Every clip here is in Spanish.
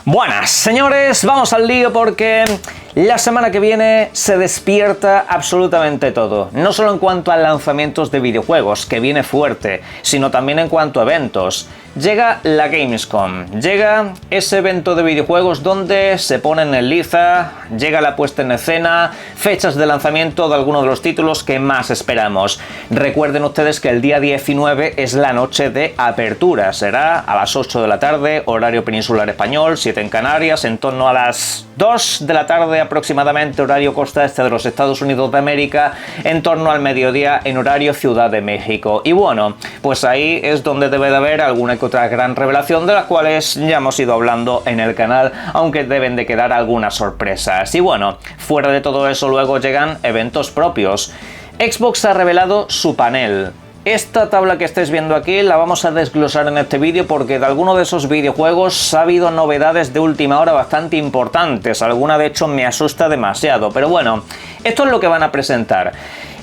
Buenas señores, vamos al lío porque la semana que viene se despierta absolutamente todo, no solo en cuanto a lanzamientos de videojuegos, que viene fuerte, sino también en cuanto a eventos. Llega la Gamescom, llega ese evento de videojuegos donde se ponen en liza, llega la puesta en escena, fechas de lanzamiento de algunos de los títulos que más esperamos. Recuerden ustedes que el día 19 es la noche de apertura, será a las 8 de la tarde, horario peninsular español, 7 en Canarias, en torno a las 2 de la tarde aproximadamente, horario costa este de los Estados Unidos de América, en torno al mediodía en horario Ciudad de México. Y bueno, pues ahí es donde debe de haber alguna que otra gran revelación de las cuales ya hemos ido hablando en el canal, aunque deben de quedar algunas sorpresas. Y bueno, fuera de todo eso luego llegan eventos propios. Xbox ha revelado su panel. Esta tabla que estáis viendo aquí la vamos a desglosar en este vídeo porque de alguno de esos videojuegos ha habido novedades de última hora bastante importantes. Alguna de hecho me asusta demasiado, pero bueno, esto es lo que van a presentar.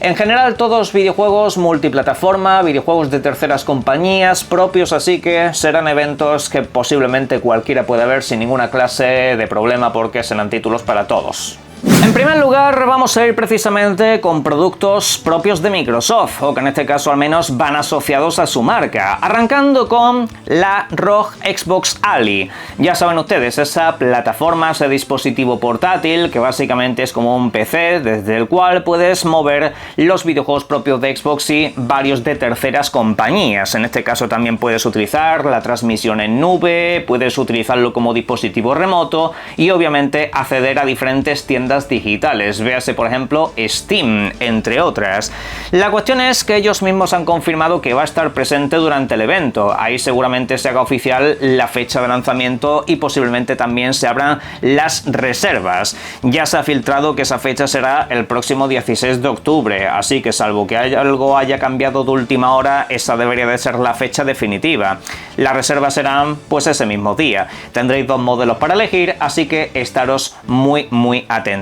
En general todos videojuegos multiplataforma, videojuegos de terceras compañías propios, así que serán eventos que posiblemente cualquiera pueda ver sin ninguna clase de problema porque serán títulos para todos. En primer lugar vamos a ir precisamente con productos propios de Microsoft, o que en este caso al menos van asociados a su marca, arrancando con la ROG Xbox Ali. Ya saben ustedes, esa plataforma, ese dispositivo portátil que básicamente es como un PC desde el cual puedes mover los videojuegos propios de Xbox y varios de terceras compañías. En este caso también puedes utilizar la transmisión en nube, puedes utilizarlo como dispositivo remoto y obviamente acceder a diferentes tiendas digitales, véase por ejemplo Steam, entre otras. La cuestión es que ellos mismos han confirmado que va a estar presente durante el evento. Ahí seguramente se haga oficial la fecha de lanzamiento y posiblemente también se abran las reservas. Ya se ha filtrado que esa fecha será el próximo 16 de octubre, así que salvo que algo haya cambiado de última hora, esa debería de ser la fecha definitiva. Las reservas serán pues ese mismo día. Tendréis dos modelos para elegir, así que estaros muy atentos.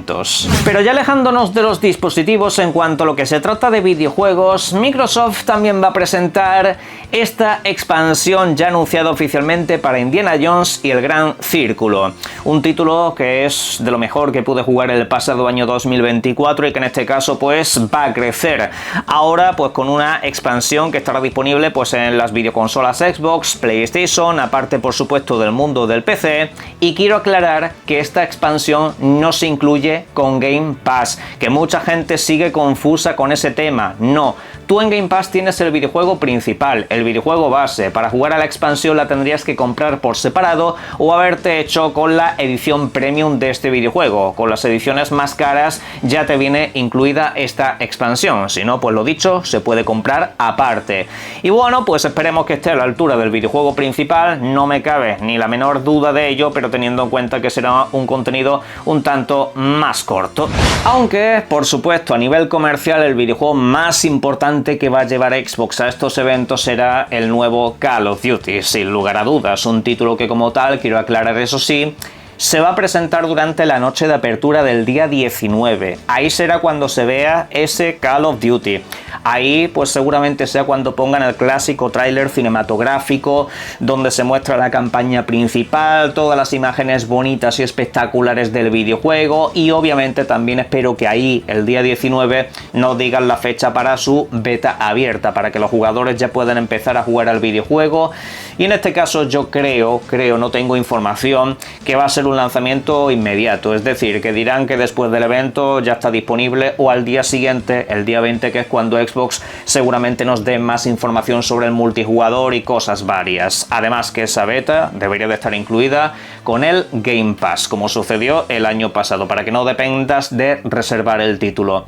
Pero ya alejándonos de los dispositivos, en cuanto a lo que se trata de videojuegos, Microsoft también va a presentar esta expansión ya anunciada oficialmente para Indiana Jones y el Gran Círculo. Un título que es de lo mejor que pude jugar el pasado año 2024 y que en este caso pues va a crecer. Ahora pues con una expansión que estará disponible pues en las videoconsolas Xbox, PlayStation, aparte por supuesto del mundo del PC. Y quiero aclarar que esta expansión no se incluye con Game Pass, que mucha gente sigue confusa con ese tema. No, tú en Game Pass tienes el videojuego principal, el videojuego base. Para jugar a la expansión la tendrías que comprar por separado o haberte hecho con la edición premium de este videojuego. Con las ediciones más caras ya te viene incluida esta expansión, si no, pues lo dicho, se puede comprar aparte. Y bueno, pues esperemos que esté a la altura del videojuego principal, no me cabe ni la menor duda de ello, pero teniendo en cuenta que será un contenido un tanto más corto. Aunque, por supuesto, a nivel comercial el videojuego más importante que va a llevar Xbox a estos eventos será el nuevo Call of Duty, sin lugar a dudas. Un título que como tal, quiero aclarar eso sí, se va a presentar durante la noche de apertura del día 19. Ahí será cuando se vea ese Call of Duty. Ahí pues seguramente sea cuando pongan el clásico tráiler cinematográfico donde se muestra la campaña principal, todas las imágenes bonitas y espectaculares del videojuego, y obviamente también espero que ahí el día 19 nos digan la fecha para su beta abierta, para que los jugadores ya puedan empezar a jugar al videojuego. Y en este caso yo creo, no tengo información, que va a ser un lanzamiento inmediato, es decir, que dirán que después del evento ya está disponible o al día siguiente, el día 20, que es cuando Xbox seguramente nos dé más información sobre el multijugador y cosas varias. Además que esa beta debería de estar incluida con el Game Pass, como sucedió el año pasado, para que no dependas de reservar el título.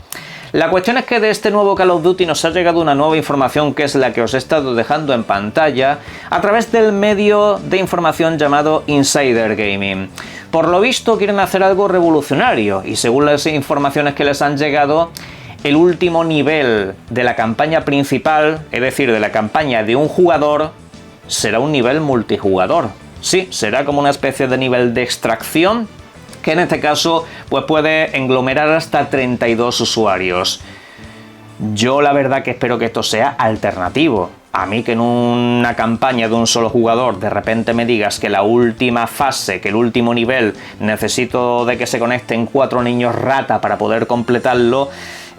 La cuestión es que de este nuevo Call of Duty nos ha llegado una nueva información, que es la que os he estado dejando en pantalla a través del medio de información llamado Insider Gaming. Por lo visto quieren hacer algo revolucionario y según las informaciones que les han llegado, el último nivel de la campaña principal, es decir, de la campaña de un jugador, será un nivel multijugador. Sí, será como una especie de nivel de extracción, que en este caso pues puede englomerar hasta 32 usuarios. Yo la verdad que espero que esto sea alternativo. A mí que en una campaña de un solo jugador de repente me digas que la última fase, que el último nivel, necesito de que se conecten 4 niños rata para poder completarlo,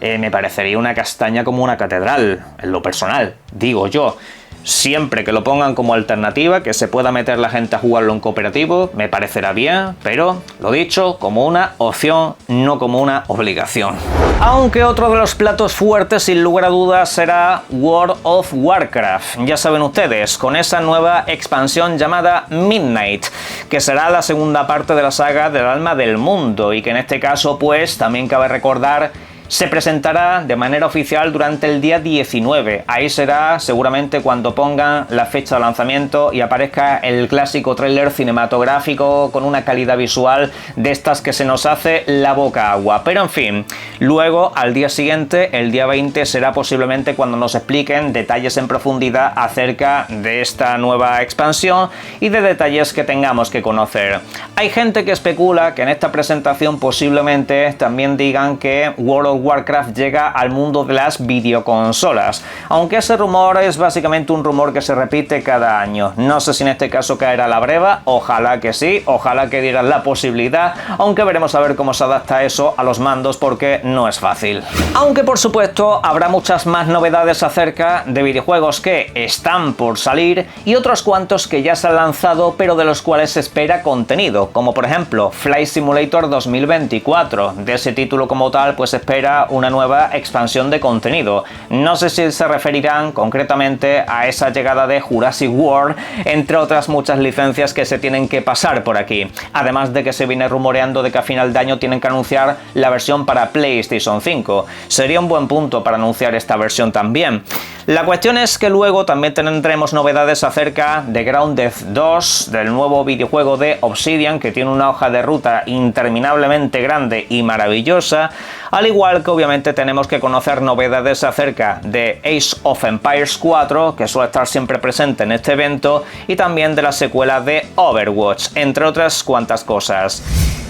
me parecería una castaña como una catedral, en lo personal, digo yo. Siempre que lo pongan como alternativa, que se pueda meter la gente a jugarlo en cooperativo, me parecerá bien, pero, lo dicho, como una opción, no como una obligación. Aunque otro de los platos fuertes, sin lugar a dudas, será World of Warcraft. Ya saben ustedes, con esa nueva expansión llamada Midnight, que será la segunda parte de la saga del Alma del Mundo, y que en este caso, pues, también cabe recordar, se presentará de manera oficial durante el día 19. Ahí será seguramente cuando pongan la fecha de lanzamiento y aparezca el clásico tráiler cinematográfico con una calidad visual de estas que se nos hace la boca agua. Pero en fin, luego al día siguiente, el día 20, será posiblemente cuando nos expliquen detalles en profundidad acerca de esta nueva expansión y de detalles que tengamos que conocer. Hay gente que especula que en esta presentación posiblemente también digan que World of Warcraft llega al mundo de las videoconsolas, aunque ese rumor es básicamente un rumor que se repite cada año. No sé si en este caso caerá la breva, ojalá que sí, ojalá que dieran la posibilidad, aunque veremos a ver cómo se adapta eso a los mandos porque no es fácil. Aunque por supuesto habrá muchas más novedades acerca de videojuegos que están por salir y otros cuantos que ya se han lanzado pero de los cuales se espera contenido, como por ejemplo Flight Simulator 2024. De ese título como tal pues espera una nueva expansión de contenido. No sé si se referirán concretamente a esa llegada de Jurassic World, entre otras muchas licencias que se tienen que pasar por aquí. Además de que se viene rumoreando de que a final de año tienen que anunciar la versión para PlayStation 5. Sería un buen punto para anunciar esta versión también. La cuestión es que luego también tendremos novedades acerca de Grounded 2, del nuevo videojuego de Obsidian, que tiene una hoja de ruta interminablemente grande y maravillosa, al igual que obviamente tenemos que conocer novedades acerca de Age of Empires 4, que suele estar siempre presente en este evento, y también de la secuela de Overwatch, entre otras cuantas cosas.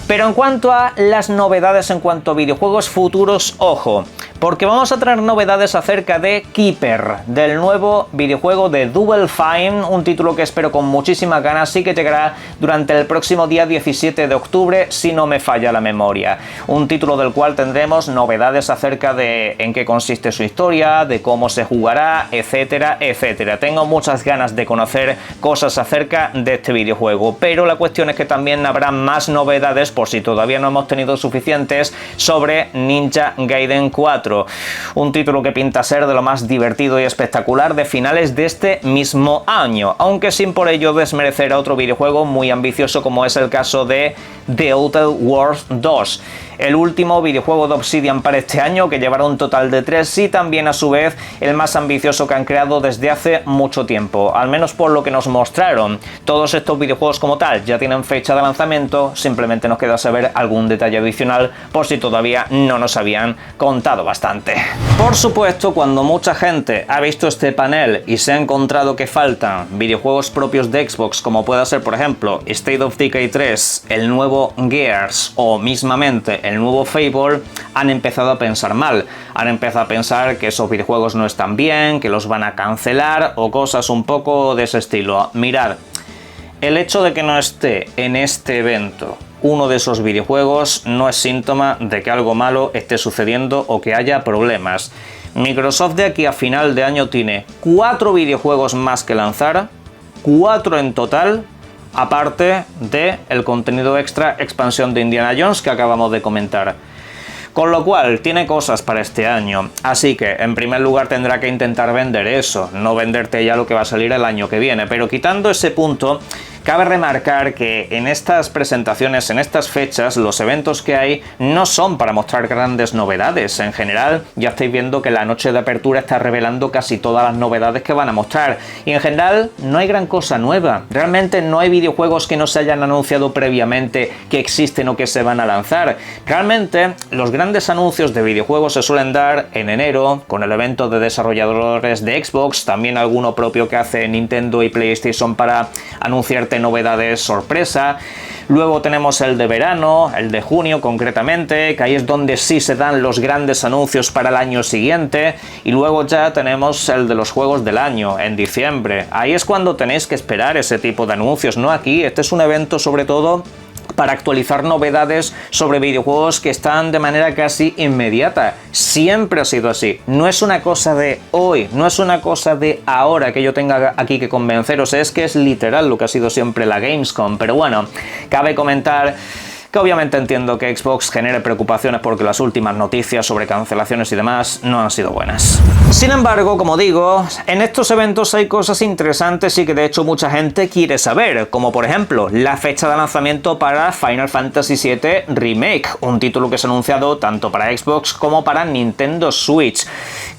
Pero en cuanto a las novedades en cuanto a videojuegos futuros, ojo, porque vamos a tener novedades acerca de Keeper, del nuevo videojuego de Double Fine, un título que espero con muchísimas ganas y que llegará durante el próximo día 17 de octubre, si no me falla la memoria. Un título del cual tendremos novedades acerca de en qué consiste su historia, de cómo se jugará, etcétera, etcétera. Tengo muchas ganas de conocer cosas acerca de este videojuego, pero la cuestión es que también habrá más novedades, por si todavía no hemos tenido suficientes, sobre Ninja Gaiden 4. Un título que pinta ser de lo más divertido y espectacular de finales de este mismo año, aunque sin por ello desmerecer a otro videojuego muy ambicioso como es el caso de The Outer Worlds 2. El último videojuego de Obsidian para este año, que llevará un total de 3 y también a su vez el más ambicioso que han creado desde hace mucho tiempo, al menos por lo que nos mostraron. Todos estos videojuegos como tal ya tienen fecha de lanzamiento, simplemente nos queda saber algún detalle adicional por si todavía no nos habían contado bastante. Por supuesto, cuando mucha gente ha visto este panel y se ha encontrado que faltan videojuegos propios de Xbox, como pueda ser por ejemplo State of Decay 3, el nuevo Gears o mismamente el nuevo Fable, han empezado a pensar mal. Han empezado a pensar que esos videojuegos no están bien, que los van a cancelar o cosas un poco de ese estilo. Mirad, el hecho de que no esté en este evento uno de esos videojuegos no es síntoma de que algo malo esté sucediendo o que haya problemas. Microsoft de aquí a final de año tiene 4 videojuegos más que lanzar, 4 en total, aparte de el contenido extra expansión de Indiana Jones que acabamos de comentar. Con lo cual tiene cosas para este año, así que en primer lugar tendrá que intentar vender eso, no venderte ya lo que va a salir el año que viene. Pero quitando ese punto, cabe remarcar que en estas presentaciones, en estas fechas, los eventos que hay no son para mostrar grandes novedades. En general, ya estáis viendo que la noche de apertura está revelando casi todas las novedades que van a mostrar. Y en general, no hay gran cosa nueva. Realmente no hay videojuegos que no se hayan anunciado previamente que existen o que se van a lanzar. Realmente, los grandes anuncios de videojuegos se suelen dar en enero, con el evento de desarrolladores de Xbox, también alguno propio que hace Nintendo y PlayStation para anunciarte novedades sorpresa, Luego tenemos el de verano, el de junio concretamente, que ahí es donde sí se dan los grandes anuncios para el año siguiente. Y luego ya tenemos el de los juegos del año, en diciembre. Ahí es cuando tenéis que esperar ese tipo de anuncios, no aquí. Este es un evento sobre todo para actualizar novedades sobre videojuegos que están de manera casi inmediata. Siempre ha sido así. No es una cosa de hoy, no es una cosa de ahora que yo tenga aquí que convenceros, es que es literal lo que ha sido siempre la Gamescom. Pero bueno, cabe comentar que obviamente entiendo que Xbox genere preocupaciones porque las últimas noticias sobre cancelaciones y demás no han sido buenas. Sin embargo, como digo, en estos eventos hay cosas interesantes y que de hecho mucha gente quiere saber, como por ejemplo la fecha de lanzamiento para Final Fantasy VII Remake, un título que se ha anunciado tanto para Xbox como para Nintendo Switch.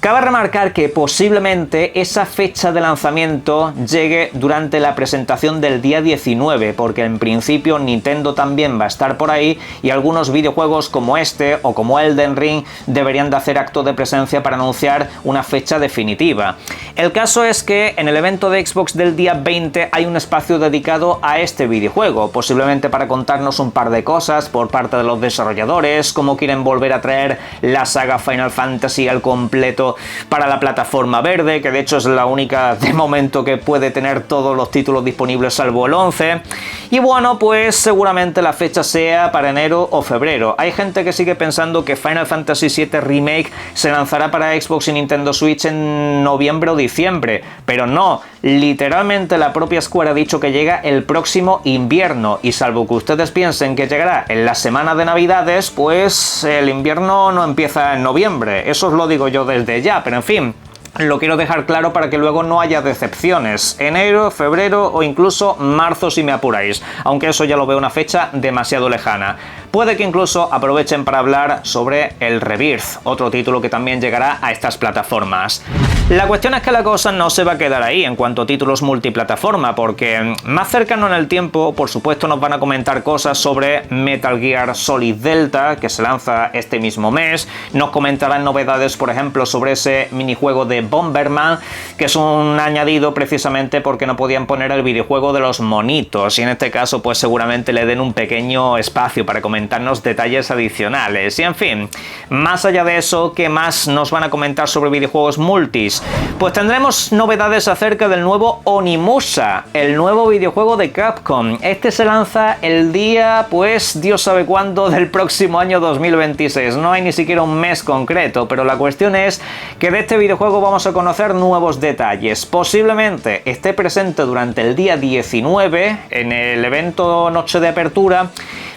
Cabe remarcar que posiblemente esa fecha de lanzamiento llegue durante la presentación del día 19, porque en principio Nintendo también va a estar por ahí y algunos videojuegos como este o como Elden Ring deberían de hacer acto de presencia para anunciar una fecha definitiva. El caso es que en el evento de Xbox del día 20 hay un espacio dedicado a este videojuego, posiblemente para contarnos un par de cosas por parte de los desarrolladores, cómo quieren volver a traer la saga Final Fantasy al completo para la plataforma verde, que de hecho es la única de momento que puede tener todos los títulos disponibles salvo el 11. Y bueno, pues seguramente la fecha sea para enero o febrero. Hay gente que sigue pensando que Final Fantasy VII Remake se lanzará para Xbox y Nintendo Switch en noviembre o diciembre, pero no, literalmente la propia Square ha dicho que llega el próximo invierno, y salvo que ustedes piensen que llegará en la semana de Navidades, pues el invierno no empieza en noviembre, eso os lo digo yo desde ya, pero en fin. Lo quiero dejar claro para que luego no haya decepciones. Enero, febrero o incluso marzo si me apuráis, aunque eso ya lo veo una fecha demasiado lejana. Puede que incluso aprovechen para hablar sobre el Rebirth, otro título que también llegará a estas plataformas. La cuestión es que la cosa no se va a quedar ahí en cuanto a títulos multiplataforma, porque más cercano en el tiempo, por supuesto, nos van a comentar cosas sobre Metal Gear Solid Delta, que se lanza este mismo mes. Nos comentarán novedades, por ejemplo, sobre ese minijuego de Bomberman, que es un añadido precisamente porque no podían poner el videojuego de los monitos, y en este caso pues seguramente le den un pequeño espacio para comentarnos detalles adicionales. Y en fin, más allá de eso, ¿qué más nos van a comentar sobre videojuegos multis? Pues tendremos novedades acerca del nuevo Onimusha, el nuevo videojuego de Capcom. Este se lanza el día, pues Dios sabe cuándo, del próximo año 2026. No hay ni siquiera un mes concreto, pero la cuestión es que de este videojuego vamos a conocer nuevos detalles. Posiblemente esté presente durante el día 19 en el evento Noche de Apertura,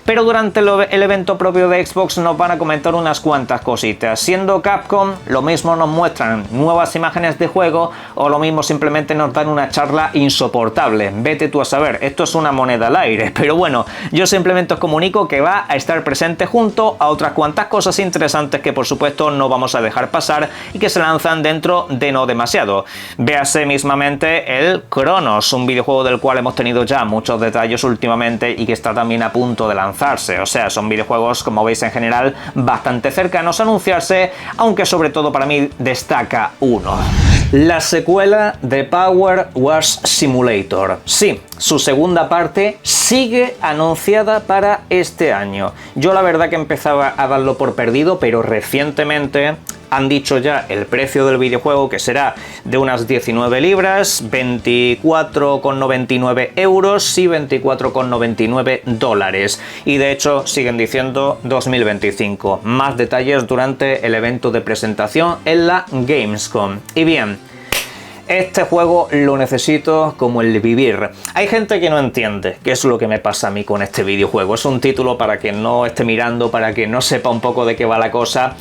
pero durante el evento propio de Xbox nos van a comentar unas cuantas cositas. Siendo Capcom, lo mismo nos muestran nuevas imágenes de juego o lo mismo simplemente nos dan una charla insoportable. Vete tú a saber, esto es una moneda al aire, pero bueno, yo simplemente os comunico que va a estar presente junto a otras cuantas cosas interesantes que por supuesto no vamos a dejar pasar y que se lanzan dentro de no demasiado. Véase mismamente el Chronos, un videojuego del cual hemos tenido ya muchos detalles últimamente y que está también a punto de lanzarse. O sea, son videojuegos, como veis en general, bastante cercanos a anunciarse, aunque sobre todo para mí destaca uno. La secuela de Power Wash Simulator. Sí, su segunda parte sigue anunciada para este año. Yo la verdad que empezaba a darlo por perdido, pero recientemente han dicho ya el precio del videojuego, que será de unas 19 libras, 24,99 euros y 24,99 dólares. Y de hecho siguen diciendo 2025. Más detalles durante el evento de presentación en la Gamescom. Y bien, este juego lo necesito como el vivir. Hay gente que no entiende qué es lo que me pasa a mí con este videojuego. Es un título para quien no esté mirando, para quien no sepa un poco de qué va la cosa,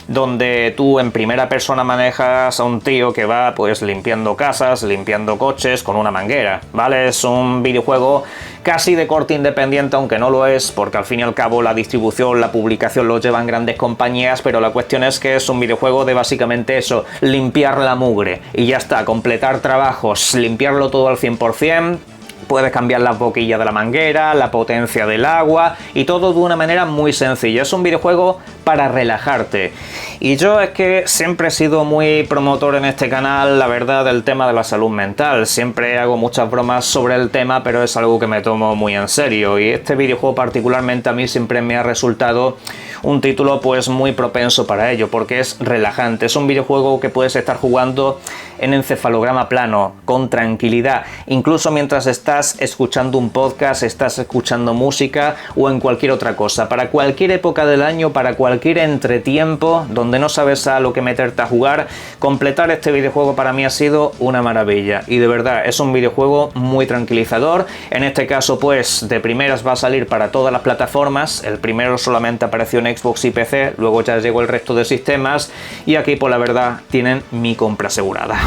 donde tú en primera persona manejas a un tío que va pues limpiando casas, limpiando coches con una manguera, ¿vale? Es un videojuego casi de corte independiente, aunque no lo es, porque al fin y al cabo la distribución, la publicación lo llevan grandes compañías, pero la cuestión es que es un videojuego de básicamente eso, limpiar la mugre y ya está, completar trabajos, limpiarlo todo al 100%. Puedes cambiar las boquillas de la manguera, la potencia del agua y todo de una manera muy sencilla. Es un videojuego para relajarte. Y yo es que siempre he sido muy promotor en este canal, la verdad, del tema de la salud mental. Siempre hago muchas bromas sobre el tema, pero es algo que me tomo muy en serio. Y este videojuego particularmente a mí siempre me ha resultado un título pues muy propenso para ello, porque es relajante. Es un videojuego que puedes estar jugando en encefalograma plano, con tranquilidad, incluso mientras estás escuchando un podcast, estás escuchando música o en cualquier otra cosa. Para cualquier época del año, para cualquier entretiempo, donde no sabes a lo que meterte a jugar, completar este videojuego para mí ha sido una maravilla. Y de verdad, es un videojuego muy tranquilizador. En este caso, pues, de primeras va a salir para todas las plataformas. El primero solamente apareció en Xbox y PC, luego ya llegó el resto de sistemas, y aquí, pues la verdad, tienen mi compra asegurada.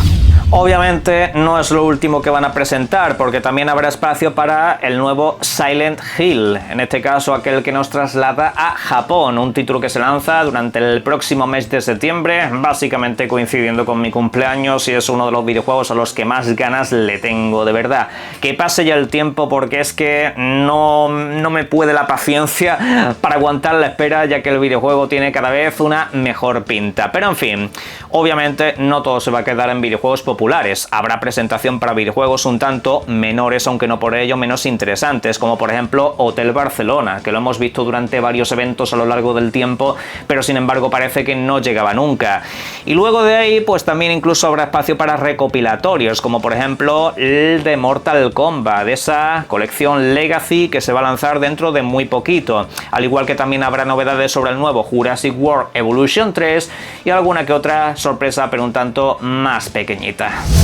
Obviamente no es lo último que van a presentar, porque también habrá espacio para el nuevo Silent Hill, en este caso aquel que nos traslada a Japón, un título que se lanza durante el próximo mes de septiembre, básicamente coincidiendo con mi cumpleaños, y es uno de los videojuegos a los que más ganas le tengo, de verdad. Que pase ya el tiempo, porque es que no me puede la paciencia para aguantar la espera, ya que el videojuego tiene cada vez una mejor pinta. Pero en fin, obviamente no todo se va a quedar en videojuegos populares. Habrá presentación para videojuegos un tanto menores, aunque no por ello menos interesantes, como por ejemplo Hotel Barcelona, que lo hemos visto durante varios eventos a lo largo del tiempo, pero sin embargo parece que no llegaba nunca. Y luego de ahí, pues también incluso habrá espacio para recopilatorios, como por ejemplo el de Mortal Kombat, de esa colección Legacy que se va a lanzar dentro de muy poquito. Al igual que también habrá novedades sobre el nuevo Jurassic World Evolution 3 y alguna que otra sorpresa, pero un tanto más pequeñita.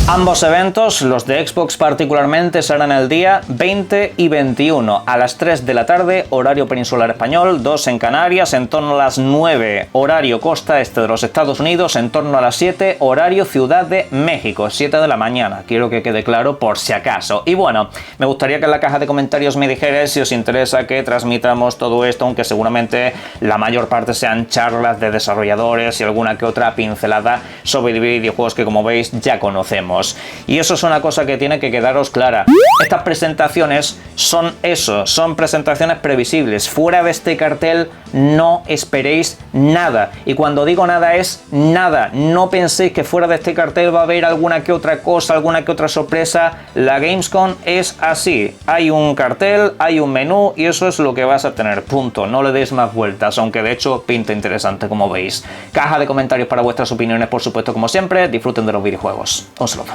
Ambos eventos, los de Xbox particularmente, serán el día 20 y 21 a las 3 de la tarde, horario peninsular español, 2 en Canarias, en torno a las 9, horario costa este de los Estados Unidos, en torno a las 7, horario Ciudad de México, 7 de la mañana, quiero que quede claro por si acaso. Y bueno, me gustaría que en la caja de comentarios me dijerais si os interesa que transmitamos todo esto, aunque seguramente la mayor parte sean charlas de desarrolladores y alguna que otra pincelada sobre videojuegos que, como veis, ya conocemos. Y eso es una cosa que tiene que quedaros clara. Estas presentaciones son eso, son presentaciones previsibles. Fuera de este cartel no esperéis nada. Y cuando digo nada es nada. No penséis que fuera de este cartel va a haber alguna que otra cosa, alguna que otra sorpresa. La Gamescom es así. Hay un cartel, hay un menú y eso es lo que vas a tener. Punto. No le deis más vueltas, aunque de hecho pinta interesante, como veis. Caja de comentarios para vuestras opiniones, por supuesto, como siempre. Disfruten de los videojuegos. Un saludo.